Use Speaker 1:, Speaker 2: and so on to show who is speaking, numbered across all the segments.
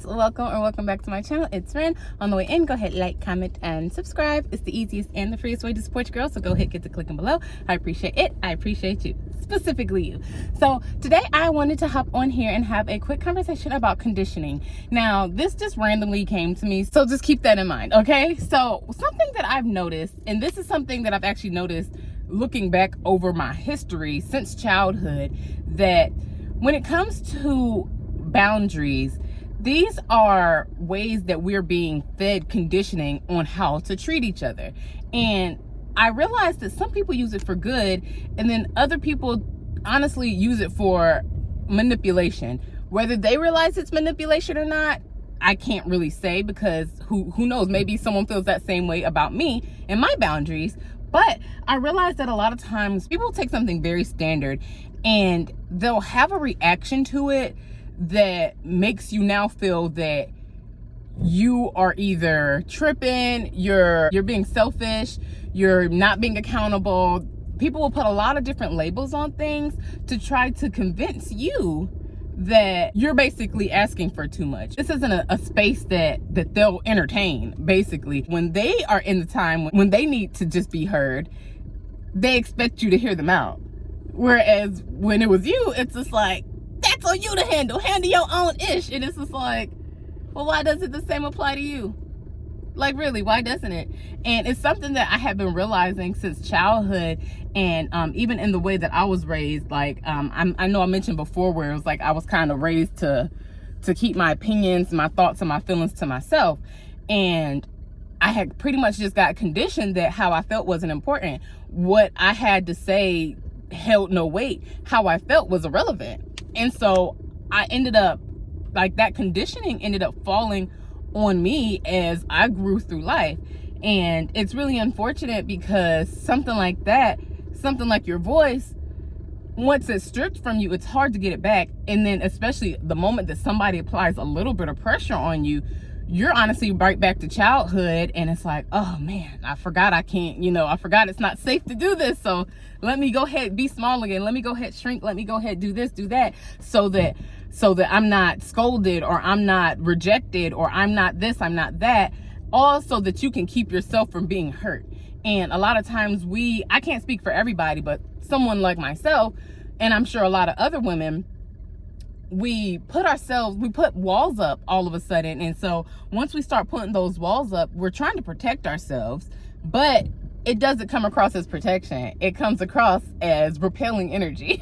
Speaker 1: welcome or welcome back to my channel. It's Ren. On the way in, go ahead, like, comment, and subscribe. It's the easiest and the freest way to support your girl, so go ahead, get the clicking below. I appreciate it. I appreciate you, specifically you. So today I wanted to hop on here and have a quick conversation about conditioning. Now, this just randomly came to me, so just keep that in mind, okay? So something that I've noticed, and this is something that I've actually noticed looking back over my history since childhood, that when it comes to boundaries, these are ways that we're being fed conditioning on how to treat each other. And I realized that some people use it for good, and then other people honestly use it for manipulation. Whether they realize it's manipulation or not, I can't really say, because who knows, maybe someone feels that same way about me and my boundaries. But I realized that a lot of times people take something very standard and they'll have a reaction to it that makes you now feel that you are either tripping, you're being selfish, you're not being accountable. People will put a lot of different labels on things to try to convince you that you're basically asking for too much. This isn't a space that they'll entertain. Basically, when they are in the time when they need to just be heard, they expect you to hear them out. Whereas when it was you, it's just like, that's on you to handle your own ish. And it's just like, well, why doesn't the same apply to you? Like, really, why doesn't it? And it's something that I have been realizing since childhood, and even in the way that I was raised. Like, I know I mentioned before where it was like I was kind of raised to keep my opinions, my thoughts, and my feelings to myself. And I had pretty much just got conditioned that how I felt wasn't important. What I had to say held no weight. How I felt was irrelevant. And so I ended up, like, that conditioning ended up falling on me as I grew through life. And it's really unfortunate, because something like that, something like your voice, once it's stripped from you, it's hard to get it back. And then especially the moment that somebody applies a little bit of pressure on you, you're honestly right back to childhood. And it's like, oh man, I forgot I can't, I forgot it's not safe to do this. So let me go ahead, be small again. Let me go ahead, shrink. Let me go ahead, do this, do that. So that I'm not scolded, or I'm not rejected, or I'm not this, I'm not that. All so that you can keep yourself from being hurt. And a lot of times I can't speak for everybody, but someone like myself, and I'm sure a lot of other women, we put walls up all of a sudden. And so once we start putting those walls up, we're trying to protect ourselves, but it doesn't come across as protection. It comes across as repelling energy.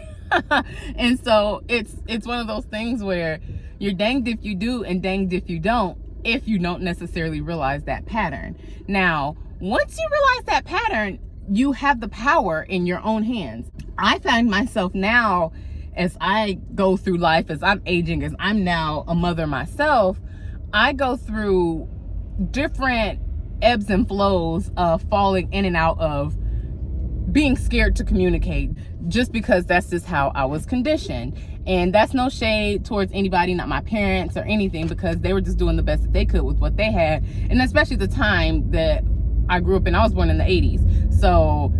Speaker 1: And so it's one of those things where you're danged if you do and danged if you don't necessarily realize that pattern. Now, once you realize that pattern, you have the power in your own hands. I find myself now, as I go through life, as I'm aging, as I'm now a mother myself, I go through different ebbs and flows of falling in and out of being scared to communicate, just because that's just how I was conditioned. And that's no shade towards anybody, not my parents or anything, because they were just doing the best that they could with what they had. And especially the time that I grew up in, I was born in the 80s. So,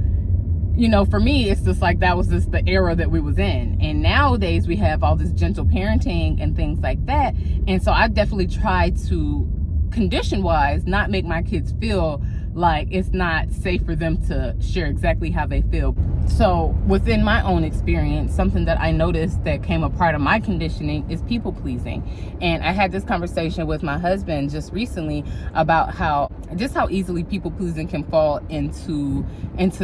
Speaker 1: for me, it's just like that was just the era that we was in. And nowadays we have all this gentle parenting and things like that. And so I definitely try to, condition-wise, not make my kids feel like it's not safe for them to share exactly how they feel. So within my own experience, something that I noticed that came a part of my conditioning is people pleasing. And I had this conversation with my husband just recently about how easily people pleasing can fall into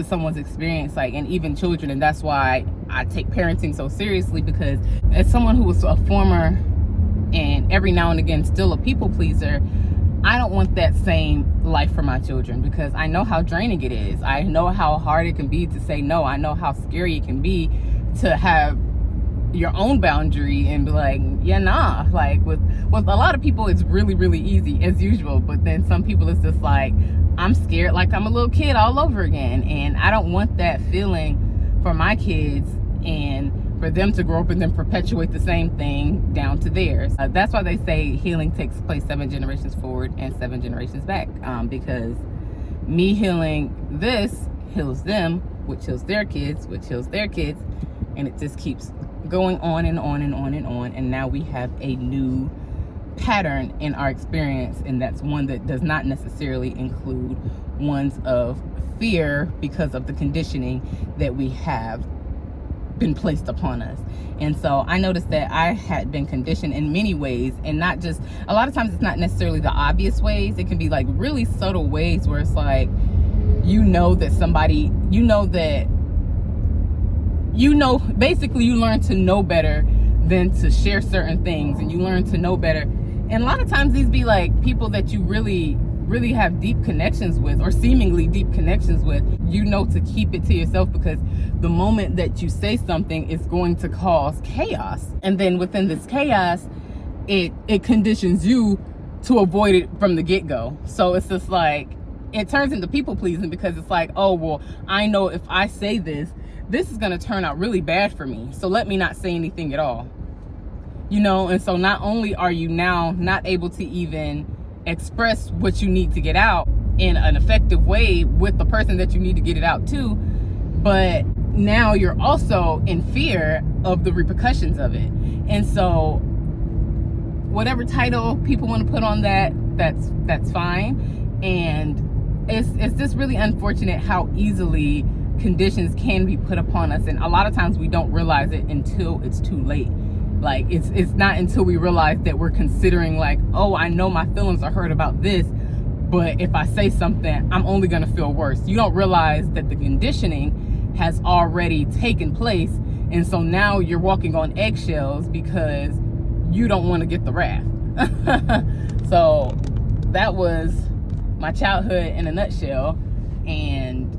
Speaker 1: someone's experience, like, and even children. And that's why I take parenting so seriously, because as someone who was a former and every now and again still a people pleaser, I don't want that same life for my children, because I know how draining it is. I know how hard it can be to say no. I know how scary it can be to have your own boundary and be like, yeah, nah. Like with a lot of people, it's really, really easy as usual. But then some people, it's just like, I'm scared like I'm a little kid all over again. And I don't want that feeling for my kids, and for them to grow up and then perpetuate the same thing down to theirs. That's why they say healing takes place 7 generations forward and 7 generations back, because me healing this heals them, which heals their kids, which heals their kids, and it just keeps going on and on and on and on. And now we have a new pattern in our experience, and that's one that does not necessarily include ones of fear because of the conditioning that we have been placed upon us. And so I noticed that I had been conditioned in many ways, and not just, a lot of times it's not necessarily the obvious ways. It can be like really subtle ways where it's like, that somebody, basically you learn to know better than to share certain things, and you learn to know better. And a lot of times these be like people that you really have deep connections with, or seemingly deep connections with, to keep it to yourself, because the moment that you say something is going to cause chaos. And then within this chaos, it conditions you to avoid it from the get-go. So it's just like, it turns into people pleasing, because it's like, oh, well, I know if I say this is going to turn out really bad for me. So let me not say anything at all. And so not only are you now not able to even express what you need to get out in an effective way with the person that you need to get it out to, but now you're also in fear of the repercussions of it. And so whatever title people want to put on that's fine. And it's just really unfortunate how easily conditions can be put upon us, and a lot of times we don't realize it until it's too late. Like it's not until we realize that we're considering like, oh, I know my feelings are hurt about this, but if I say something, I'm only going to feel worse. You don't realize that the conditioning has already taken place, and so now you're walking on eggshells because you don't want to get the wrath. So that was my childhood in a nutshell. And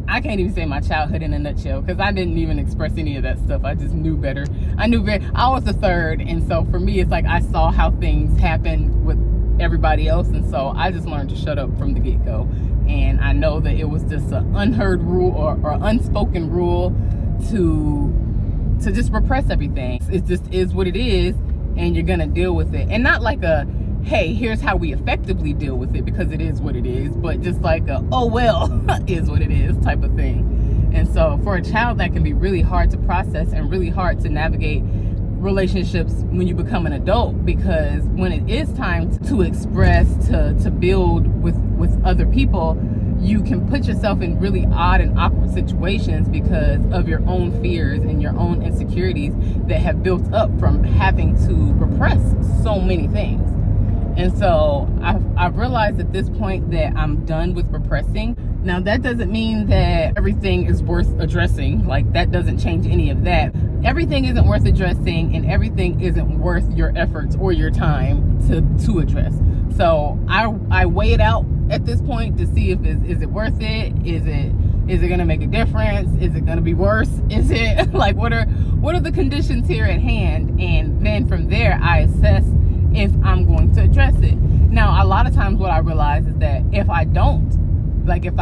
Speaker 1: I can't even say my childhood in a nutshell, because I didn't even express any of that stuff. I just knew better. I was the third, and so for me it's like I saw how things happen with everybody else, and so I just learned to shut up from the get-go. And I know that it was just an unheard rule or unspoken rule to just repress everything. It just is what it is, and you're gonna deal with it. And not like a, hey, here's how we effectively deal with it, because it is what it is, but just like a, oh well, is what it is type of thing. And so for a child, that can be really hard to process and really hard to navigate relationships when you become an adult, because when it is time to express, to build with other people, you can put yourself in really odd and awkward situations because of your own fears and your own insecurities that have built up from having to repress so many things. And so I've realized at this point that I'm done with repressing. Now, that doesn't mean that everything is worth addressing. Like, that doesn't change any of that. Everything isn't worth addressing, and everything isn't worth your efforts or your time to address. So I weigh it out at this point to see if is it worth it? Is it gonna make a difference? Is it gonna be worse? Is it like, what are the conditions here at hand? And then from there I assess if I'm going to address it. Now, a lot of times what I realize is that if I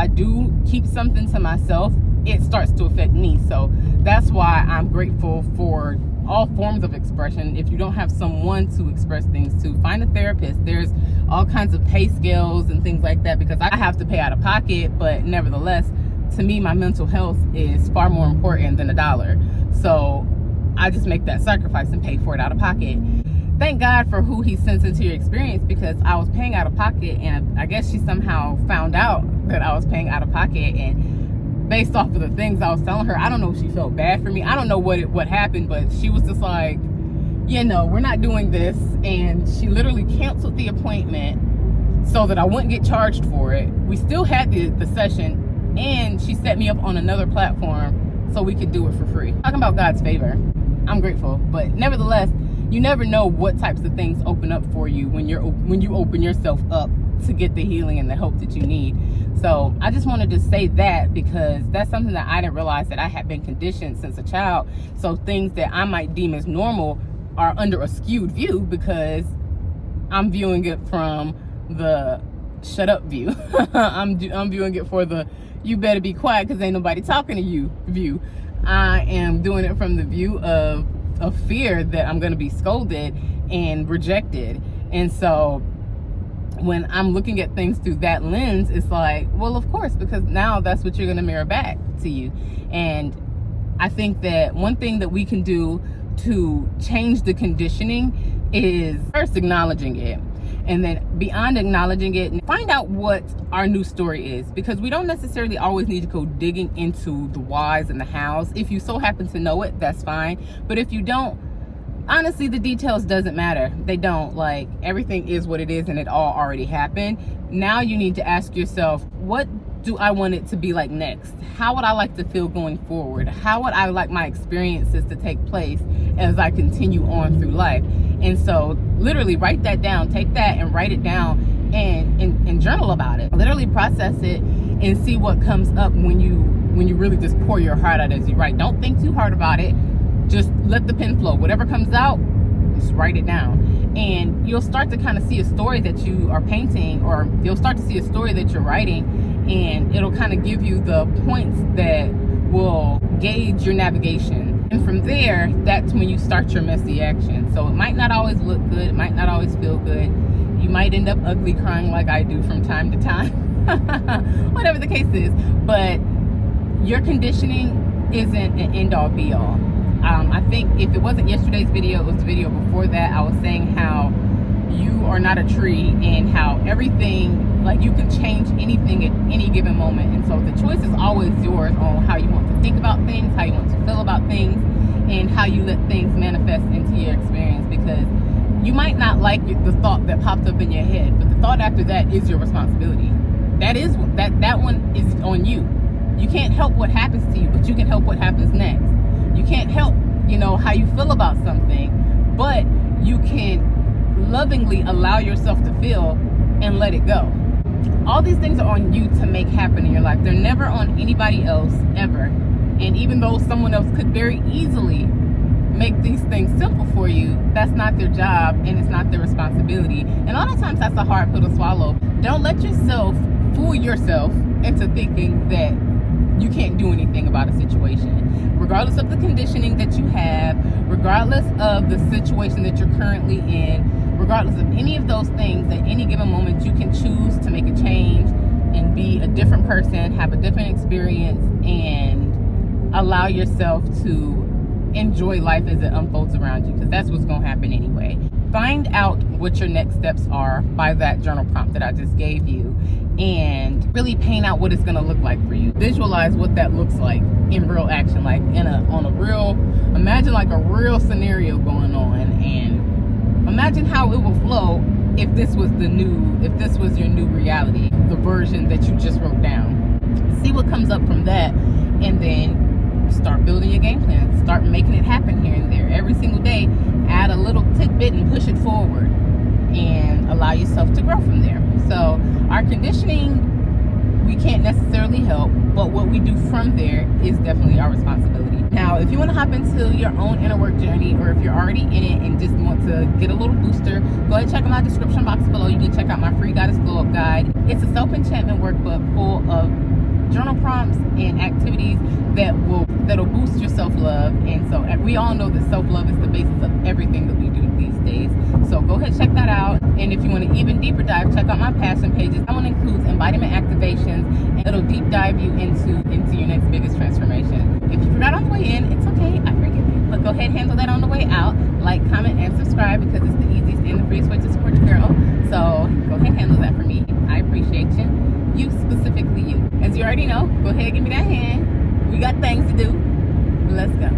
Speaker 1: do keep something to myself, it starts to affect me. So that's why I'm grateful for all forms of expression. If you don't have someone to express things to, find a therapist. There's all kinds of pay scales and things like that, because I have to pay out of pocket, but nevertheless, to me, my mental health is far more important than $1. So I just make that sacrifice and pay for it out of pocket. Thank God for who he sends into your experience, because I was paying out of pocket, and I guess she somehow found out that I was paying out of pocket, and based off of the things I was telling her, I don't know if she felt bad for me. I don't know what happened, but she was just like, we're not doing this. And she literally canceled the appointment so that I wouldn't get charged for it. We still had the session, and she set me up on another platform so we could do it for free. Talking about God's favor, I'm grateful. But nevertheless, you never know what types of things open up for you when you open yourself up to get the healing and the hope that you need. So I just wanted to say that, because that's something that I didn't realize that I had been conditioned since a child. So things that I might deem as normal are under a skewed view, because I'm viewing it from the shut up view. I'm viewing it for the you better be quiet because ain't nobody talking to you view. I am doing it from the view of fear that I'm going to be scolded and rejected. And so when I'm looking at things through that lens, it's like, well, of course, because now that's what you're going to mirror back to you. And I think that one thing that we can do to change the conditioning is first acknowledging it. And then beyond acknowledging it, find out what our new story is, because we don't necessarily always need to go digging into the whys and the hows. If you so happen to know it, that's fine. But if you don't, honestly, the details doesn't matter. They don't. Like, everything is what it is and it all already happened. Now you need to ask yourself, what do I want it to be like next? How would I like to feel going forward? How would I like my experiences to take place as I continue on through life? And so literally write that down. Take that and write it down and journal about it. Literally process it and see what comes up when you really just pour your heart out as you write. Don't think too hard about it. Just let the pen flow. Whatever comes out, just write it down. And you'll start to kind of see a story that you are painting, or you'll start to see a story that you're writing, and it'll kind of give you the points that will gauge your navigation. And from there, that's when you start your messy action. So it might not always look good, it might not always feel good. You might end up ugly crying like I do from time to time. Whatever the case is. But your conditioning isn't an end-all be-all. I think if it wasn't yesterday's video, it was the video before that, I was saying how you are not a tree and how everything, like, you can change anything at any given moment. And so the choice is always yours on how you want to think about things, how you want to feel about things, and how you let things manifest into your experience. Because you might not like the thought that popped up in your head, but the thought after that is your responsibility. That one is on you. You can't help what happens to you, but you can help what happens next. You can't help, how you feel about something, but you can lovingly allow yourself to feel and let it go. All these things are on you to make happen in your life. They're never on anybody else, ever. And even though someone else could very easily make these things simple for you, that's not their job and it's not their responsibility. And a lot of times that's a hard pill to swallow. Don't let yourself fool yourself into thinking that you can't do anything about a situation. Regardless of the conditioning that you have, regardless of the situation that you're currently in, regardless of any of those things, at any given moment you can choose to make a change and be a different person, have a different experience, and allow yourself to enjoy life as it unfolds around you, because that's what's going to happen anyway. Find out what your next steps are by that journal prompt that I just gave you, and really paint out what it's going to look like for you. Visualize what that looks like in real action, like imagine like a real scenario going on, and imagine how it will flow if this was your new reality, the version that you just wrote down. See what comes up from that, and then start building your game plan. Start making it happen here and there. Every single day, add a little tidbit and push it forward, and allow yourself to grow from there. So our conditioning, we can't necessarily help, but what we do from there is definitely our responsibility. Now, if you want to hop into your own inner work journey, or if you're already in it and just want to get a little booster, go ahead and check out my description box below. You can check out my free Goddess Glow Up Guide. It's a self-enchantment workbook full of journal prompts and activities that'll boost your self-love. And so we all know that self-love is the basis of everything that we do these days. So go ahead, check that out. And if you want to even deeper dive, check out my passion pages. That one includes embodiment activations, and it'll deep dive you into your next biggest transformation. If you forgot on the way in, it's okay, I forgive you. But go ahead and handle that on the way out. Like, comment, and subscribe, because it's the easiest and the freest way to support your girl. So go ahead and handle that for me. I appreciate you. You, specifically you. As you already know, go ahead and give me that hand. We got things to do. Let's go.